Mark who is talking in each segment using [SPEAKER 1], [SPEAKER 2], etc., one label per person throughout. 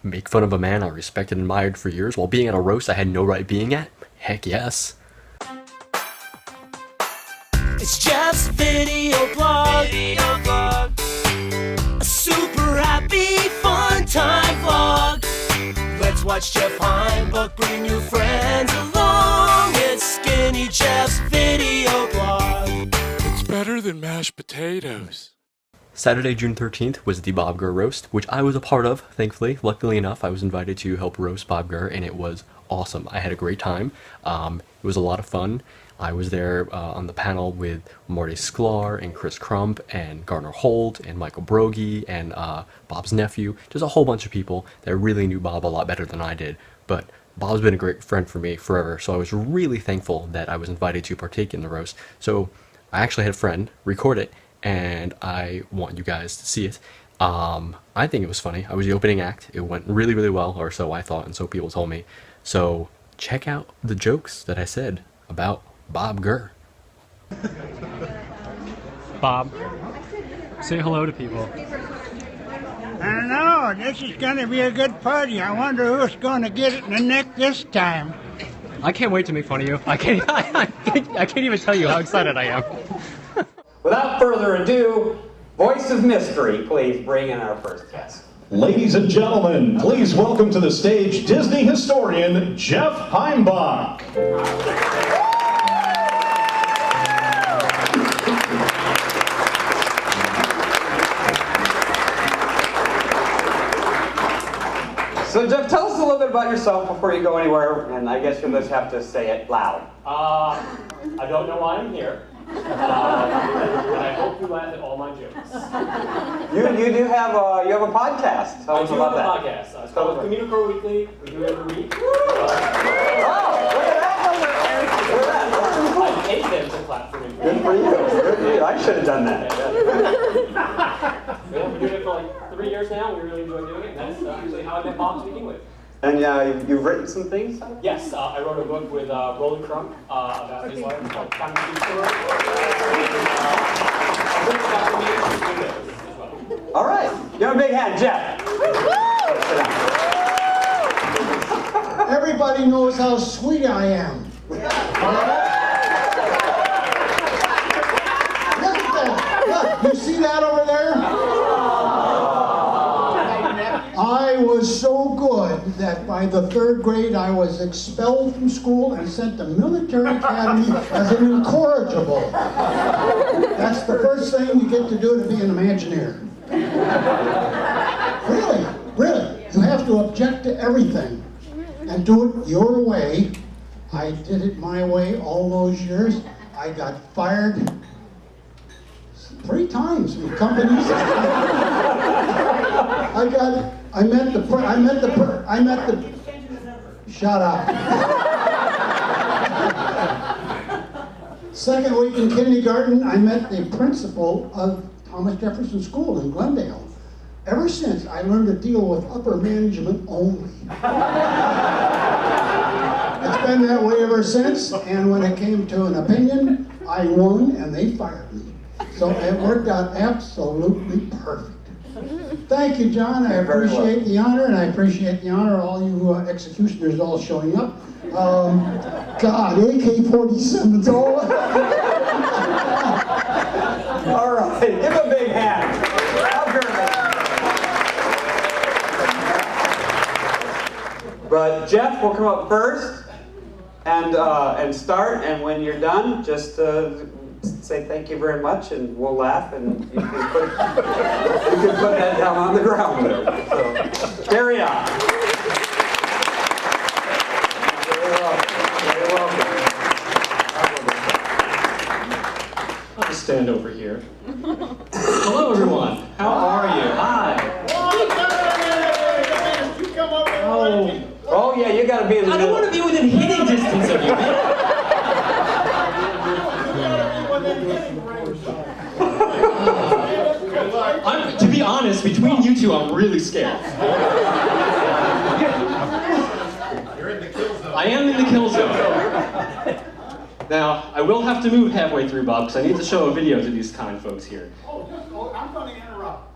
[SPEAKER 1] make fun of a man I respected and admired for years while being at a roast I had no right being at? Heck yes.
[SPEAKER 2] It's Jeff's video blog. A super happy, fun time vlog. Let's watch Jeff Heimbuch bring new friends along. It's Skinny Jeff's video blog.
[SPEAKER 3] It's better than mashed potatoes.
[SPEAKER 1] Saturday, June 13th was the Bob Gurr Roast, which I was a part of, thankfully. Luckily enough, I was invited to help roast Bob Gurr, and it was awesome. I had a great time. It was a lot of fun. I was there on the panel with Marty Sklar and Chris Crump and Gardner Holt and Michael Brogy and Bob's nephew. Just a whole bunch of people that really knew Bob a lot better than I did. But Bob's been a great friend for me forever, so I was really thankful that I was invited to partake in the roast. So I actually had a friend record it, and I want you guys to see it. I think it was funny. I was the opening act. It went really, really well, or so I thought, and so people told me. So check out the jokes that I said about Bob Gurr.
[SPEAKER 4] Bob, say hello to people.
[SPEAKER 5] I don't know. This is going to be a good party. I wonder who's going to get it in the neck this time.
[SPEAKER 4] I can't wait to make fun of you. I can't even tell you how excited I am.
[SPEAKER 6] Without further ado, voice of mystery, please bring in our first guest.
[SPEAKER 7] Ladies and gentlemen, please welcome to the stage Disney historian Jeff Heimbuch.
[SPEAKER 6] So Jeff, tell us a little bit about yourself before you go anywhere, and I guess you'll just have to say it loud.
[SPEAKER 8] I don't know why I'm here, and I hope you laugh at all my jokes.
[SPEAKER 6] You do have you have a podcast. Tell us about that.
[SPEAKER 8] I do have a podcast. It's called Communicore Weekly. We do it every week.
[SPEAKER 6] Oh, look at that! Look at that!
[SPEAKER 8] I paid them to clap for me.
[SPEAKER 6] Good for you. Good for you. I should have done that.
[SPEAKER 8] We've been doing it for like 3 years now. We really enjoy doing it. And that's usually how I met Bob to begin with.
[SPEAKER 6] And you've written some things?
[SPEAKER 8] Yes, I wrote a book with Roland Crump about his life called Time to Be Story.
[SPEAKER 6] All right. Give him a big hand, Jeff.
[SPEAKER 5] Everybody knows how sweet I am. Look at that. Look, you see that over there? I was so good that by the 3rd grade I was expelled from school and sent to military academy as an incorrigible. That's the first thing you get to do to be an Imagineer. Really. You have to object to everything and do it your way. I did it my way all those years. I got fired 3 times from companies. Shut up. Second week in kindergarten, I met the principal of Thomas Jefferson School in Glendale. Ever since, I learned to deal with upper management only. It's been that way ever since, and when it came to an opinion, I won and they fired me. So it worked out absolutely perfect. Thank you, John. I appreciate the honor, and I appreciate the honor of all you executioners all showing up. God, AK-47's all.
[SPEAKER 6] All right, give him a big hand. But Jeff will come up first and start, and when you're done, just say thank you very much, and we'll laugh, and you can put that down on the ground there. So, carry on. Very welcome.
[SPEAKER 8] I'll just stand over here. Hello, everyone. How are you? Hi.
[SPEAKER 6] Oh yeah, you gotta be in the middle.
[SPEAKER 8] I don't want to be within hitting distance of you, man. To be honest, between you two, I'm really scared.
[SPEAKER 7] You're in the kill zone.
[SPEAKER 8] I am in the kill zone. Now, I will have to move halfway through, Bob, because I need to show a video to these kind folks here.
[SPEAKER 5] I'm going to interrupt.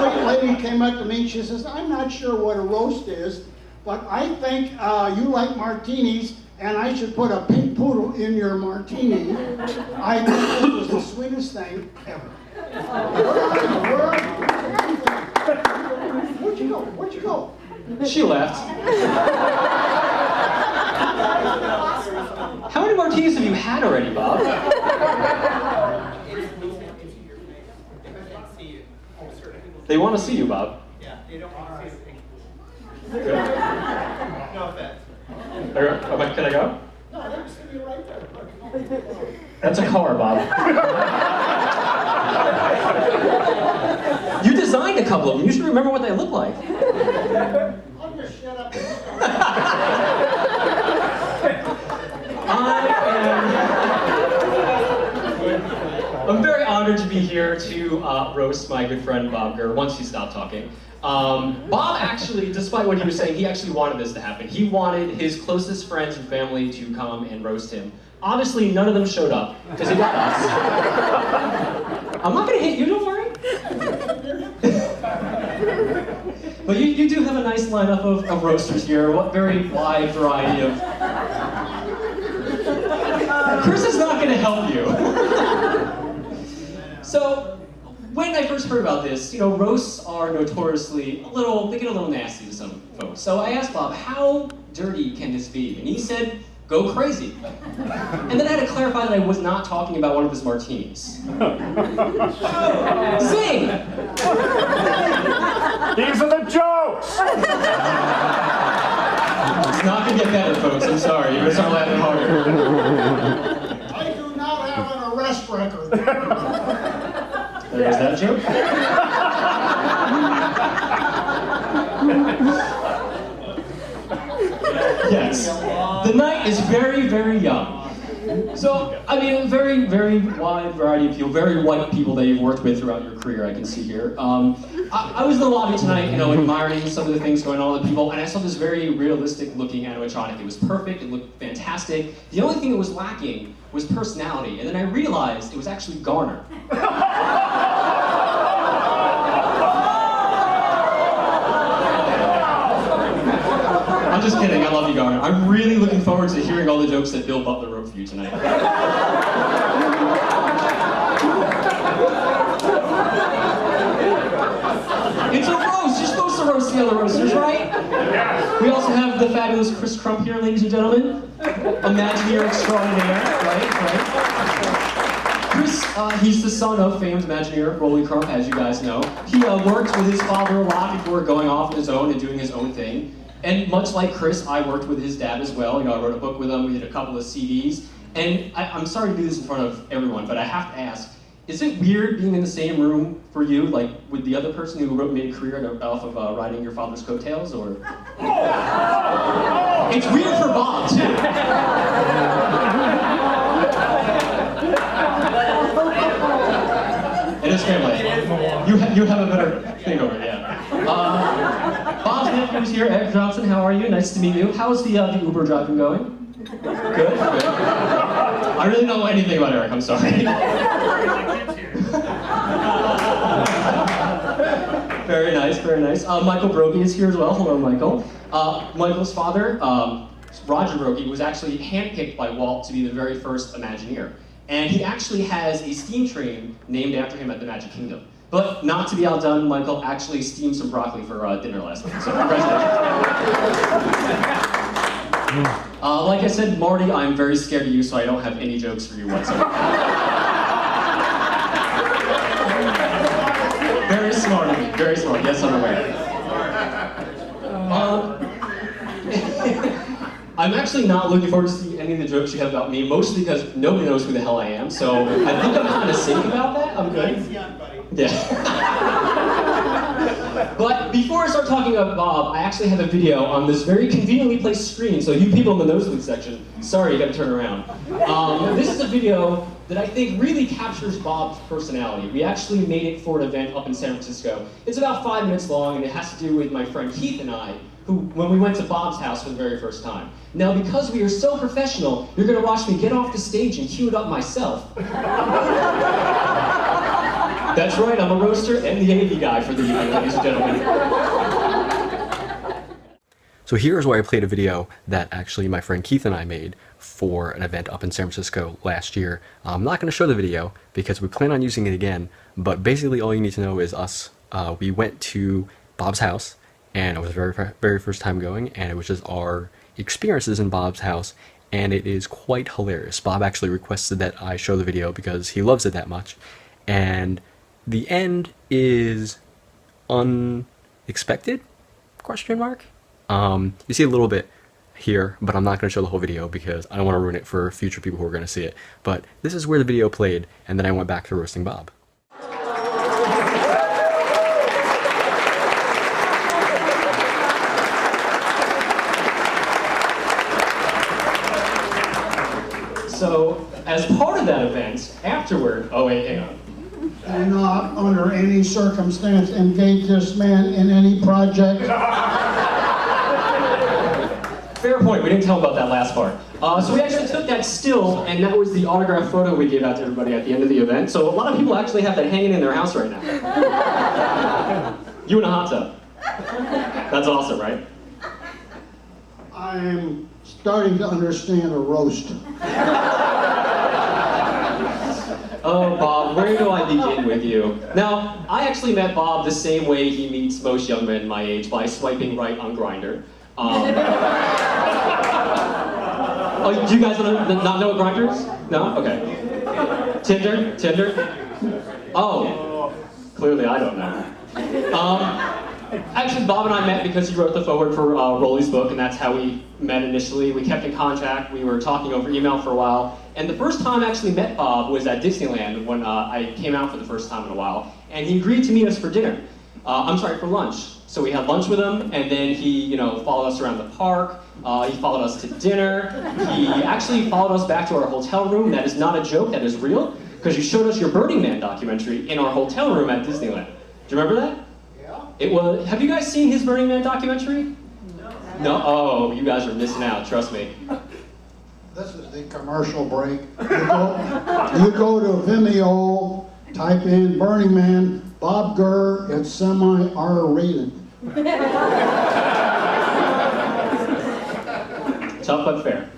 [SPEAKER 5] sweet lady came up to me and she says, I'm not sure what a roast is, but I think you like martinis and I should put a pink poodle in your martini. I think this was the sweetest thing ever. Where are you? Where'd you go? Where'd you go?
[SPEAKER 8] She left. How many martinis have you had already, Bob? They want to see you, Bob.
[SPEAKER 9] Yeah, they don't want to see the pink.
[SPEAKER 8] Good.
[SPEAKER 9] No offense.
[SPEAKER 8] Can I go?
[SPEAKER 5] No, they're sitting right there.
[SPEAKER 8] That's a car, Bob. You designed a couple of them. You should remember what they look like.
[SPEAKER 5] I'll just shut up.
[SPEAKER 8] I'm very honored to be here to roast my good friend Bob Gurr once he stopped talking. Bob actually, despite what he was saying, he actually wanted this to happen. He wanted his closest friends and family to come and roast him. Obviously, none of them showed up, because he got us. I'm not going to hit you, don't worry. But you do have a nice lineup of roasters here, a very wide variety of... Chris is not going to help you. So, when I first heard about this, roasts are notoriously they get a little nasty to some folks. So I asked Bob, how dirty can this be? And he said, go crazy. And then I had to clarify that I was not talking about one of his martinis. Zing!
[SPEAKER 7] These are the jokes!
[SPEAKER 8] It's not gonna get better, folks, I'm sorry. You're gonna start laughing harder.
[SPEAKER 5] I do not have an arrest record.
[SPEAKER 8] There goes that joke. Yes. The night is very, very young. So, a very, very wide variety of people, very white people that you've worked with throughout your career, I can see here. I was in the lobby tonight, admiring some of the things going on with people, and I saw this very realistic looking animatronic. It was perfect, it looked fantastic. The only thing that was lacking was personality, and then I realized it was actually Garner. I'm just kidding, I love you, Garner. I'm really looking forward to hearing all the jokes that Bill Butler wrote for you tonight. It's a roast! You're supposed to roast the other roasters, right? Yes. We also have the fabulous Chris Crump here, ladies and gentlemen. Imagineer extraordinaire, right? Chris, he's the son of famed Imagineer Rolly Crump, as you guys know. He worked with his father a lot before going off on his own and doing his own thing. And much like Chris, I worked with his dad as well. I wrote a book with him, we did a couple of CDs. And I'm sorry to do this in front of everyone, but I have to ask, is it weird being in the same room for you, like with the other person who made a career off of riding your father's coattails, or? It's weird for Bob, too. It is family. You have a better thing over it, yeah. Bob's nephew is here, Eric Johnson. How are you? Nice to meet you. How's the Uber driving going? Good? I really don't know anything about Eric, I'm sorry. Very nice, very nice. Michael Brokey is here as well. Hello, Michael. Michael's father, Roger Brokey, was actually handpicked by Walt to be the very first Imagineer. And he actually has a steam train named after him at the Magic Kingdom. But not to be outdone, Michael actually steamed some broccoli for dinner last night. So congratulations. Like I said, Marty, I'm very scared of you, so I don't have any jokes for you whatsoever. Very smart of me, very smart. Yes, I'm aware. I'm actually not looking forward to seeing any of the jokes you have about me, mostly because nobody knows who the hell I am, so I think I'm kind of safe about that. I'm good. Yeah. But before I start talking about Bob, I actually have a video on this very conveniently placed screen, so you people in the nosebleed section, sorry, you gotta turn around. This is a video that I think really captures Bob's personality. We actually made it for an event up in San Francisco. It's about 5 minutes long, and it has to do with my friend Keith and I, when we went to Bob's house for the very first time. Now, because we are so professional, you're gonna watch me get off the stage and cue it up myself. That's right, I'm a roaster and the AV guy for the evening, ladies and gentlemen.
[SPEAKER 1] So here's where I played a video that actually my friend Keith and I made for an event up in San Francisco last year. I'm not going to show the video because we plan on using it again, but basically all you need to know is us. We went to Bob's house, and it was the very first time going, and it was just our experiences in Bob's house, and it is quite hilarious. Bob actually requested that I show the video because he loves it that much, and the end is unexpected? Question mark? You see a little bit here, but I'm not going to show the whole video because I don't want to ruin it for future people who are going to see it. But this is where the video played, and then I went back to roasting Bob.
[SPEAKER 8] So, as part of that event, afterward, oh wait, hang on.
[SPEAKER 5] Do not, under any circumstance, engage this man in any project.
[SPEAKER 8] Fair point, we didn't tell him about that last part. So we actually took that still, and that was the autograph photo we gave out to everybody at the end of the event. So a lot of people actually have that hanging in their house right now. You in a hot tub. That's awesome, right?
[SPEAKER 5] I'm starting to understand a roast.
[SPEAKER 8] Oh, Bob, where do I begin with you? Now, I actually met Bob the same way he meets most young men my age, by swiping right on Grindr. Oh, do you guys not know what Grindr is? No? Okay. Tinder? Oh, clearly I don't know. Actually, Bob and I met because he wrote the foreword for Rolly's book, and that's how we met initially. We kept in contact. We were talking over email for a while. And the first time I actually met Bob was at Disneyland when I came out for the first time in a while. And he agreed to meet us for dinner. For lunch. So we had lunch with him, and then he, followed us around the park. He followed us to dinner. He actually followed us back to our hotel room. That is not a joke, that is real, because you showed us your Burning Man documentary in our hotel room at Disneyland. Do you remember that? It was. Have you guys seen his Burning Man documentary? No? Oh, you guys are missing out, trust me.
[SPEAKER 5] This is the commercial break. You go to Vimeo, type in Burning Man, Bob Gurr, it's semi-R rated.
[SPEAKER 8] Tough but fair.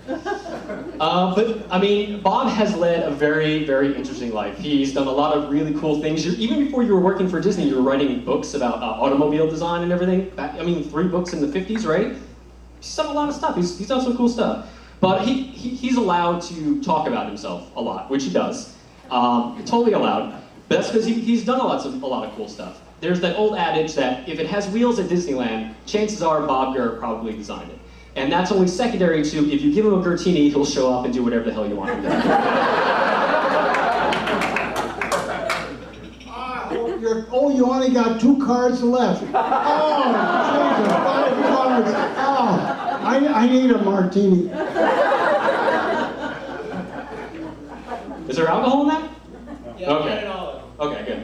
[SPEAKER 8] Bob has led a very, very interesting life. He's done a lot of really cool things. Even before you were working for Disney, you were writing books about automobile design and everything. 3 books in the 50s, right? He's done a lot of stuff. He's done some cool stuff. But he's allowed to talk about himself a lot, which he does. Totally allowed. But that's because he's done a lot of cool stuff. There's that old adage that if it has wheels at Disneyland, chances are Bob Gurr probably designed it. And that's only secondary to, if you give him a Gurtini, he'll show up and do whatever the hell you want him to do.
[SPEAKER 5] You only got 2 cards left. Oh, Jesus, 5 cards. Oh, I need a martini.
[SPEAKER 8] Is there alcohol in that?
[SPEAKER 9] Yeah,
[SPEAKER 8] okay. Okay, good.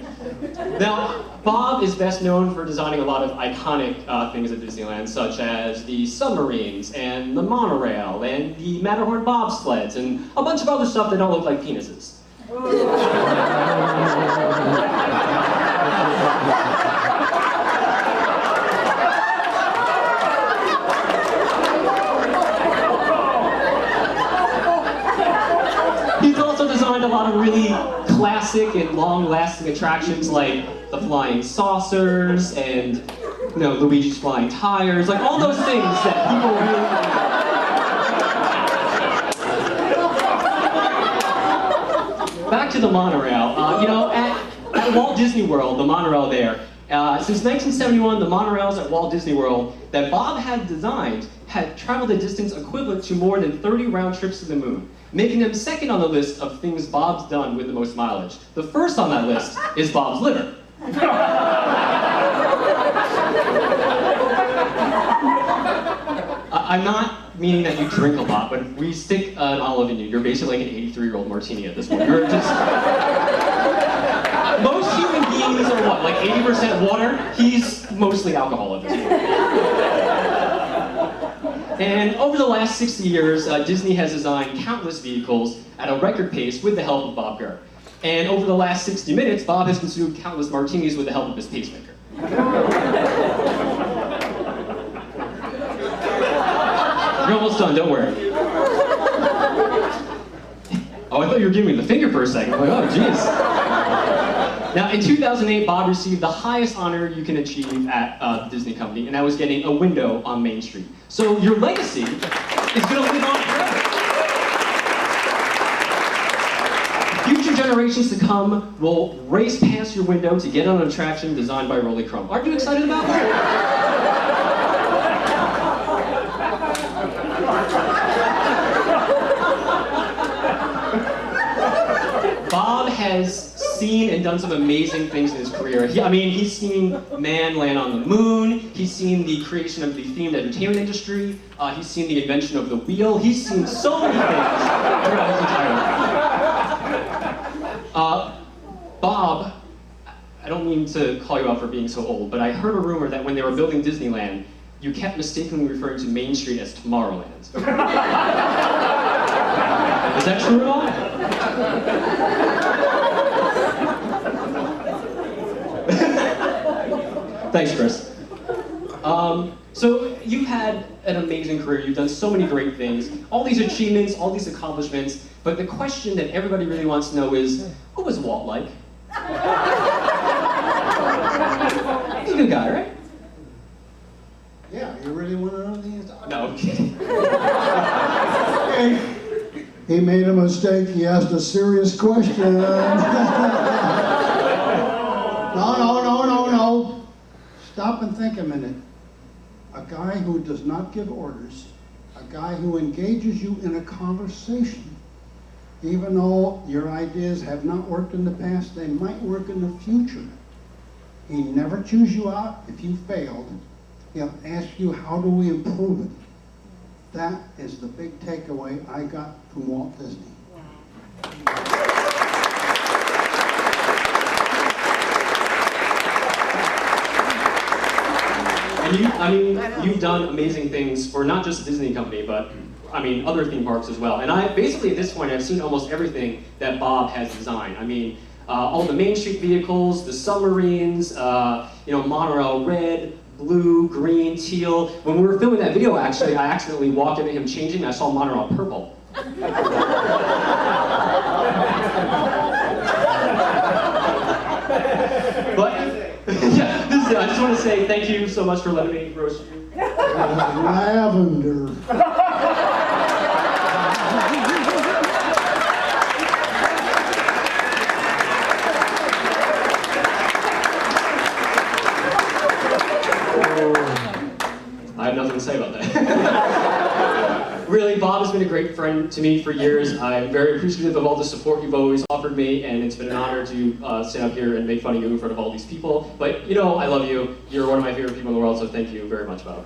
[SPEAKER 8] Now, Bob is best known for designing a lot of iconic things at Disneyland, such as the submarines, and the monorail, and the Matterhorn bobsleds, and a bunch of other stuff that don't look like penises. He's also designed a lot of really classic and long-lasting attractions like the flying saucers and Luigi's flying tires, like all those things that people really. Back to the monorail. At Walt Disney World, the monorail there. Since 1971, the monorails at Walt Disney World that Bob had designed had traveled a distance equivalent to more than 30 round trips to the moon, making them second on the list of things Bob's done with the most mileage. The first on that list is Bob's liver. I'm not meaning that you drink a lot, but if we stick an olive in you, you're basically like an 83-year-old martini at this point. You're just... Most human beings are what, like 80% water? He's mostly alcohol at this point. And over the last 60 years, Disney has designed countless vehicles at a record pace with the help of Bob Gurr. And over the last 60 minutes, Bob has consumed countless martinis with the help of his pacemaker. You're almost done, don't worry. Oh, I thought you were giving me the finger for a second. I'm like, oh, jeez. Now, in 2008, Bob received the highest honor you can achieve at the Disney company, and that was getting a window on Main Street. So your legacy is going to live on forever. Future generations to come will race past your window to get on an attraction designed by Rolly Crumb. Aren't you excited about that? Bob has seen and done some amazing things in his career. He's seen man land on the moon. He's seen the creation of the themed entertainment industry. He's seen the invention of the wheel. He's seen so many things throughout his entire life. Bob, I don't mean to call you out for being so old, but I heard a rumor that when they were building Disneyland, you kept mistakenly referring to Main Street as Tomorrowland. Is that true at all? Thanks, Chris. So you've had an amazing career. You've done so many great things, all these achievements, all these accomplishments. But the question that everybody really wants to know is, who was Walt like? He's a good guy, right?
[SPEAKER 5] Yeah, you really want to know the answer?
[SPEAKER 8] No, I'm kidding.
[SPEAKER 5] He made a mistake. He asked a serious question. No. Stop and think a minute. A guy who does not give orders, a guy who engages you in a conversation, even though your ideas have not worked in the past, they might work in the future. He never chews you out if you failed. He'll ask you, how do we improve it? That is the big takeaway I got from Walt Disney.
[SPEAKER 8] And you've done amazing things for not just the Disney company, but other theme parks as well. And basically at this point, I've seen almost everything that Bob has designed. All the Main Street vehicles, the submarines, monorail red, blue, green, teal. When we were filming that video, actually, I accidentally walked into him changing, and I saw monorail purple. But yeah, I just want to say thank you so much for letting me roast you.
[SPEAKER 5] Lavender.
[SPEAKER 8] I have nothing to say about that. Really, Bob has been a great friend to me for years. I'm very appreciative of all the support you've always offered me, and it's been an honor to stand up here and make fun of you in front of all these people. But I love you. You're one of my favorite people in the world, so thank you very much, Bob.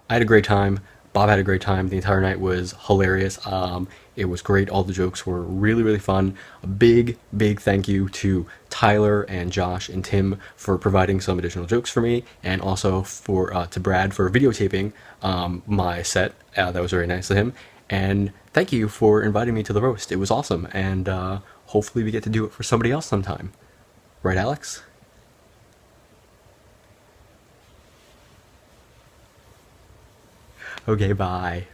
[SPEAKER 1] I had a great time. Bob had a great time. The entire night was hilarious. It was great. All the jokes were really, really fun. A big, big thank you to Tyler and Josh and Tim for providing some additional jokes for me, and also to Brad for videotaping my set. That was very nice of him. And thank you for inviting me to the roast. It was awesome, and hopefully we get to do it for somebody else sometime. Right, Alex? Okay, bye.